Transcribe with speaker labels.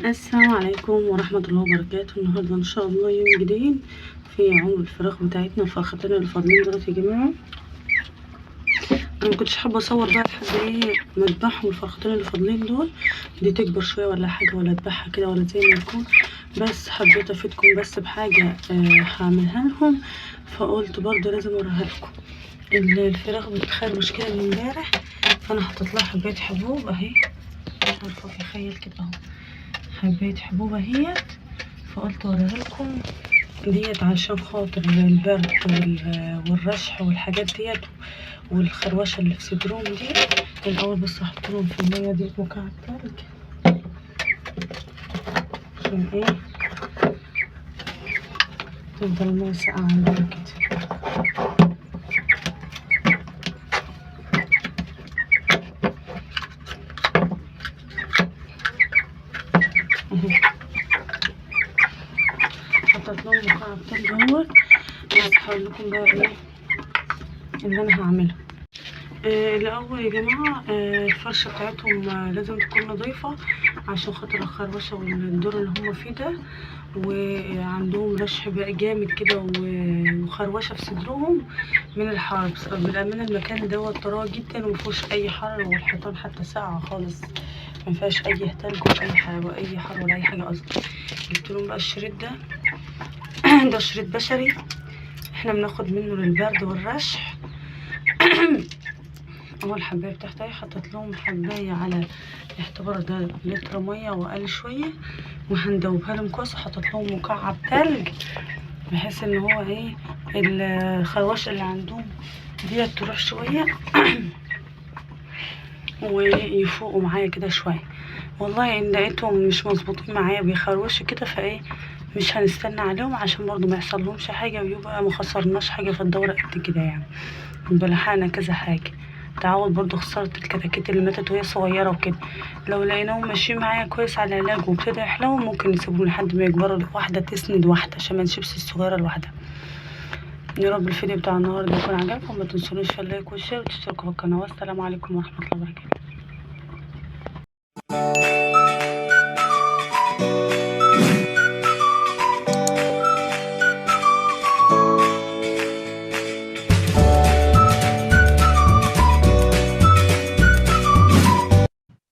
Speaker 1: السلام عليكم ورحمة الله وبركاته. النهاردة ان شاء الله يوم جديد في عمر الفراخ بتاعتنا. الفرختين اللي فاضلين دلوقتي يا جماعة، انا مكنتش حابة اصور بقى لحد ايه ما اذبحهم. الفرختين اللي فاضلين دول دي تكبر شوية ولا حاجة، ولا اذبحها كده ولا زي ما يكون، بس حبيت افيدكم بس بحاجة هعملها لهم، فقلت برضه لازم اوريها لكم. الفراخ بتخربش كده من امبارح، فانا حطيت لها حباية حبوب اهي، مش عارفة تخيل كده اهو، حباية حبوب اهيت، فقلت اوريها لكم ديت عشان خاطر البرد والرشح والحاجات ديت والخروشه اللي في صدرهم دي. الاول بس هحط لهم في الميه دي مكعب تلج عشان ايه تفضل الميه ساقعه عندنا كده. حطيت لهم مكعب تلج اهوت. بس هقول لكم بقى ايه اللي انا هعمله. الاول يا جماعه الفرشه بتاعتهم لازم تكون نظيفه عشان خاطر الخروشه والدور اللي هم فيه ده، وعندهم رشح بقى جامد كده وخروشه في صدرهم من الحر. بالامانه المكان دوت طراوه جدا ومفيهوش اي حر، والحيطان حتى ساقعه خالص، مفيهاش اي تلج ولا اي حاجه ولا اي حر ولا اي حاجه اصلا. جبت لهم بقى الشريط ده ده شريط بشري احنا بناخد منه للبرد والرشح. اول حبايه بتاعتي حطيت لهم حبايه على اعتبار ده لتر ميه واقل شويه، وهندوبها لهم كويس. وحطيت لهم مكعب تلج بحيث ان هو ايه الخروشه اللي عندهم ديت تروح شويه ويفوقوا معايا كده شويه. والله ان لقيتهم مش مظبوطين معايا بيخروشوا كده، فايه مش هنستنى عليهم عشان برضو ما يحصل لهمش حاجه ويبقى ما خسرناش حاجه في الدوره قد كده يعني. بلحقنا كذا حاجه، تعوض برضو خسارة الكتاكيت اللي ماتت وهي صغيرة وكده. لو لقيناهم ماشيين معايا كويس على العلاج وابتدى يحلو، ممكن نسيبهم لحد ما يكبروا، واحدة تسند واحدة عشان ما نسيبش الصغيرة لوحدها. يا رب الفيديو بتاع النهارده يكون عجبكم، ما تنسونيش في اللايك والشير وتشتركوا في القناة. والسلام عليكم ورحمة الله وبركاته.